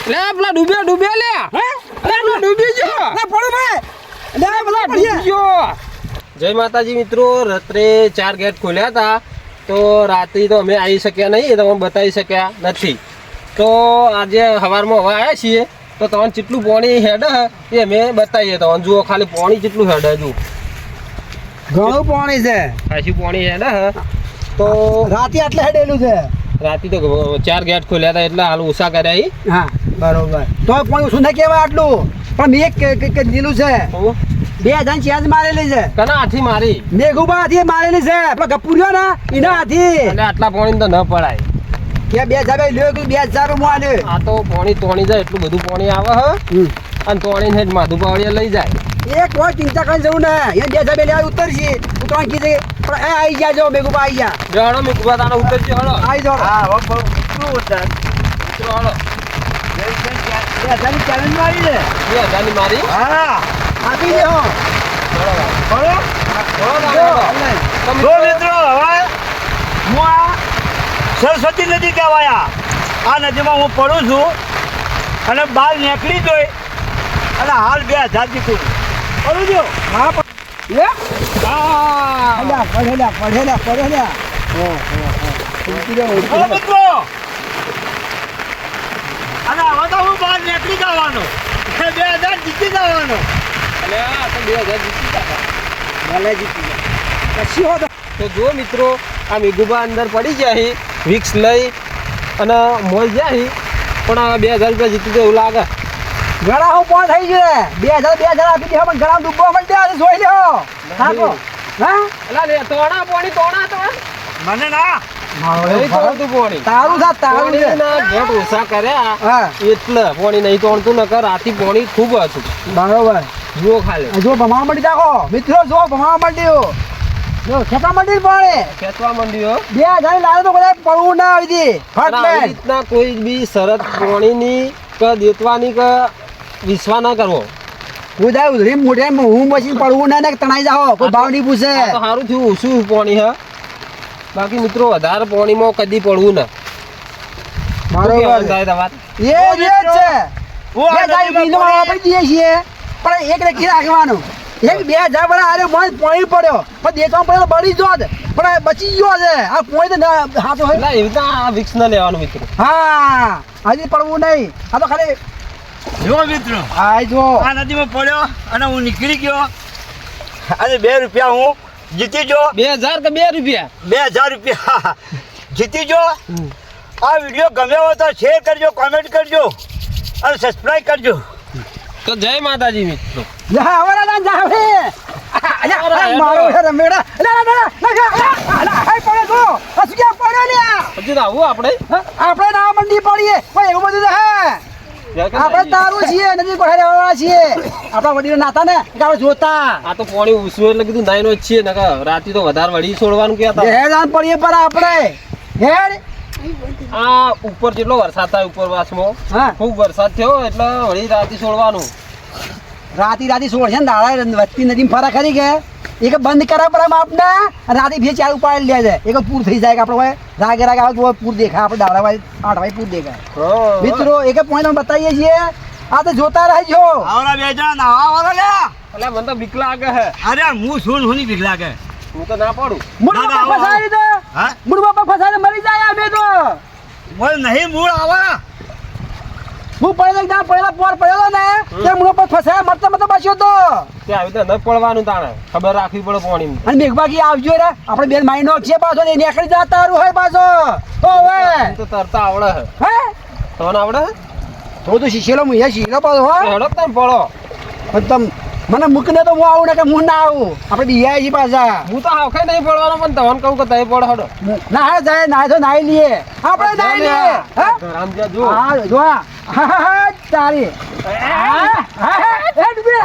લે પેલા ડૂબ્યો લે હે લે ડૂબી ગયો લે પડો મે લે પેલા ડૂબી ગયો. જય માતાજી મિત્રો, રાત્રે 4 ગેટ ખોલ્યા હતા તો રાત્રે તો અમે આવી શક્યા નહીં, તમને બતાવી શક્યા નથી. તો આજે સવારમાં હવે આવ્યા છીએ તો તમને જેટલું પાણી હેડ એ અમે બતાવીએ. તમને જુઓ ખાલી પાણી જેટલું હેડ જુઓ, ઘણું પાણી છે. ખાસું પાણી હેડ તો રાતે આટલે હેડેલું છે. રાતે તો 4 ગેટ ખોલ્યા હતા એટલે હાલ ઓછા કર્યા. હા બરોબર. તો પાણી ઓછું ના કહેવાય આટલું, પણ મેં એક દીલું છે. 2000 ચેન્જ મારેલી છે. કના હાથી મારી? મેઘુબા હાથી મારેલી છે. પેલો ગપુરિયો ને એના હાથી. એટલે આટલા પાણી તો ન પડાય કે 2000 લ્યો કે 2000 માં આલે. આ તો પાણી તોણી જાય એટલું બધું પાણી આવે હ અને તોણીને જ માધુ પાવડિયા લઈ જાય. એક કોઈ ચિંતા કરવાની જરૂર નહીં. એ 2000 લેવા ઉતરશે ઉતરણ કીધે પણ એ આવી જાજો મેઘુબા આવી જા. જણો મેઘુબા તારો ઉતરજો હળો. આવી જાઓ. હા હવે બહુ કેટલું ઉતર ઉતરો હળો. 2000 ની ચેલેન્જ મારી છે. 2000 ની મારી હા આપી દે હો. બરો જો તો મિત્રો હવે હું આ સરસ્વતી નદી કહેવાયા આ નદીમાં હું પડું છું અને બહાર નીકળી જોઈ અને હાલ 2000 જીતું પડું છું. હા એ હા પડેલા બોલો મિત્રો અને હવે તો હું બહાર નીકળી જવાનો 2000 જીતી જવાનો. એટલે આ તો 2000 જીતી ગયા. ભલે જીતી પછી હો તો જો મિત્રો આ મેઘુબા અંદર પડી જાય વિક્સ લઈ અને મોલ જાય પણ આ 2000 રૂપિયા જીતી તો એવું લાગે. ગળા હું પોણ થઈ ગયો 2000 આપી દે પણ ગળા ડૂબવા માંડ્યા જોઈ લ્યો. થાકો હા એટલે લે તોણા પાણી તોણા તો મને ના નહીં તોણતું પાણી. તારું છે તારું છે. પાણીના ગેટ ઓછા કર્યા હા એટલે પાણી નહીં તોણતું, નકર રાતી પાણી ખૂબ હતું. બરોબર. જુઓ ખાલી જો ભમાવા માંડી નાખો મિત્રો, જો ભમાવા માંડ્યો જો ખેપા માંડી પડે ખેંચવા માંડ્યો. 2000 લાવે તો બધા પડવું ના આવી દી પણ આવી રીતના કોઈ બી શરત પાણીની કે દેતવાની કે વિશ્વાસ ના કરવો. ઉદા ઉધરી મોઢે હું મશીન પડવું ના ને તણાઈ જાઓ કોઈ ભાવ નહીં પૂછે. આ તો સારું થયું ઓછું પાણી હે, બાકી મિત્રો વધારે પાણીમાં કદી પડવું ના. બરોબર થાય તમારે એ જ છે. હું આ 2000 નદીમાં બીજો આપી દઈએ છીએ પણ એક રાખી રાખવાનું. એક 2000 વાળા આરે મોય પાણી પડ્યો પણ દેખાવ પડ્યો બળી જોત પણ બચી ગયો છે. આ પોઈ તો ના હાથો હોય. એટલે એવી રીતના આ વિક્સ ના લેવાનું મિત્રો. હા હજી પડવું નહીં. આ તો ખાલી જો મિત્રો આ જો આ નદીમાં પડ્યો અને હું નીકળી ગયો અને 2 રૂપિયા હું જીતી જો 2000 કે 2 રૂપિયા 2000 રૂપિયા જીતી જો. આ વિડીયો ગમ્યો હોય તો શેર કરજો, કોમેન્ટ કરજો અને સબસ્ક્રાઇબ કરજો. તો જય માતાજી મિત્રો. જા આવરા ના જાવે મારો હે રમેડા ના ના ના હાય પડે તો અસુયા પડે લે. પછી તો આવું આપણે આપણે ના મંડી પડીએ કોઈ એવું બધું હે. આપણે તારું છીએ નદી કોહરે વાળા છીએ. આપણા વડીલો નાતા ને કે આપણે જોતા. આ તો પાણી ઉસવું એટલે કીધું નાઈનો જ છીએ ને રાતી તો વધારે વળી છોડવાનું કહેતા. હેરાન પડીએ પર આપણે હેડ. આ ઉપર જેટલો વરસાદ થાય ઉપરવાસમાં હા ખૂબ વરસાદ થયો એટલે વળી રાતી છોડવાનું. રાતી સોળશે ને દાડા વસ્તી નદી ફરા ખરી કે એક બંધ કરા પડે આપને રાતી ભી ચાલુ પાડી લે છે. એક પૂર થઈ જાય કે આપણે રાગે રાગે આવે તો પૂર દેખાય. આપણે દાડા વાય 8 વાય પૂર દેખાય. મિત્રો એક પોઈન્ટ અમે બતાવીએ છીએ. આ તો જોતા રહેજો. આવરા બે જણ આવા લે. એટલે મને તો બીક લાગે હે. અરે હું શું ની બીક લાગે. હું તો ના પડું. મુડમાં ફસાઈ દે. હા મુડમાં ફસાઈને મરી જાય આ બે તો. બોલ નહીં મૂળ આવા. હું પડે એકદમ પહેલા પોર પડ્યો ને તે મુડો પર ફસાયા મરતા મરતા બચ્યો તો. ત્યાં આવી રીતે ન પડવાનું તાણે ખબર રાખવી પડે પાણીની. અને મેઘબાગી આવજો રે આપણે બેન માઈનો છે પાછો ને નીકળી જા તારું હોય પાછો. ઓવે એમ તો તરતા આવડે હે. હે તમને આવડે હે? તો શીશેલો હું શીશેલો પાછો હો. હેડો તમે પડો. તમ મને મૂકને તો હું આવું ને કે હું ના આવું. આપણે બિહાય છીએ પાછા. હું તો હાવખે નહીં પડવાનો પણ તમને કહું કે તમે પડો હડો. ના જાય ના તો નાઈ લઈએ આપણે નાઈ લઈએ. હા રામજા જો હા જો હા તારી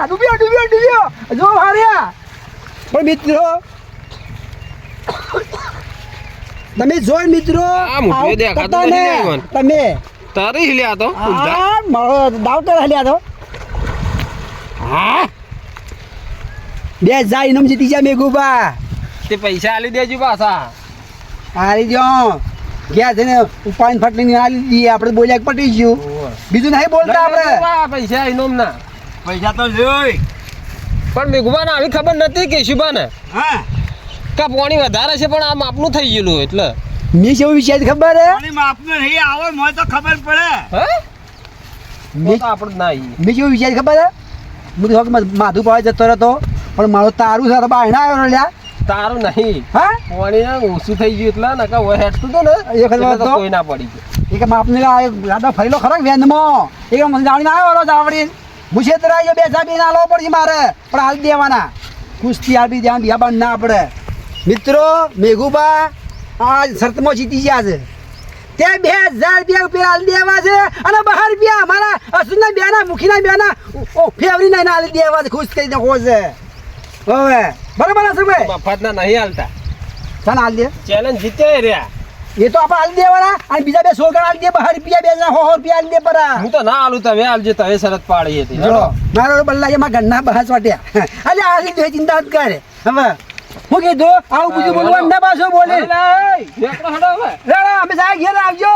ડૂબ્યો જો હાર્યા. પણ મિત્રો તમે જોઈ મિત્રો આ મુઠ્ઠીઓ દેખાતું આવું નથી કરતા ને ને તમે તારી હિલ્યા તો મારો ડાઉટર હલ્યા તો હા 2000 ઇનામ જીતી ગયા મેઘુબા. તે પૈસા આલી દેજો પાછા. હારી જો ગયા છે ને ઉપાડીને ફટલીને આલી દઈએ આપણે બોલ્યા કે પટી ગયું બીજું નહીં બોલતા આપણે આ પૈસા ઇનોમ ના પૈસા તો જોઈ પણ મેઘુબાને આવી ખબર નથી કે શુભાને હા કે પાણી વધારે છે પણ આ માપનું થઈ ગયેલું એટલે મેં કેવું વિચાર ખબર હે પાણી માપનું નહીં આવે મને તો ખબર પડે હે મેં તો આપણે ના આવીએ. મેં કેવું વિચાર ખબર હે હું તો માધુ પાડે જતો રહેતો પણ મારો તારું સાથે બહાર ના આવ્યો લ્યા તારું નહીં હા પાણી ના ઓછું થઈ ગયું એટલે ને કે હેઠતું હતું ને એ વખત એટલે તો તો- કોઈ ના પડી ગયું એક માપને રાધા ફરેલો ખરો વેનમાં એક મને જાણીને આવ્યો જાવડી મુશેતરા જો બે સાબી ના લો પડશે મારે પણ હાલ દેવાના કુસ્તી આપી ધ્યાન બિયા બંધ ના પડે મિત્રો મેઘુબા આ શરતમાં જીતી ગયા છે ત્યાં 2000 રૂપિયા હાલ દેવા છે અને 12 રૂપિયા અમારા અસુના બેના મુખીના બેના ફેવરી ના હાલ દેવા છે ખુશ કરી નાખો છે હવે બરાબર હશે ભાઈ મફત ના નહીં હાલતા ચાલ હાલ દે ચેલેન્જ જીત્યા રહ્યા એ તો આપણે હાલ દેવાના અને બીજા બે સોગણ હાલ દે 12 રૂપિયા બે જણા 100 રૂપિયા હાલ દે પરા હું તો ના હાલું તમે હાલજો તમે શરત પાડી હતી જો મારો બલ્લા એમાં ઘરના બહાર વાટ્યા અલે આલી તો ચિંતા જ કરે હવે હું કીધું આવું બીજું બોલવાનું ના પાછો બોલે હેડો હવે રેડા અમે સાહેબ ઘેર આવજો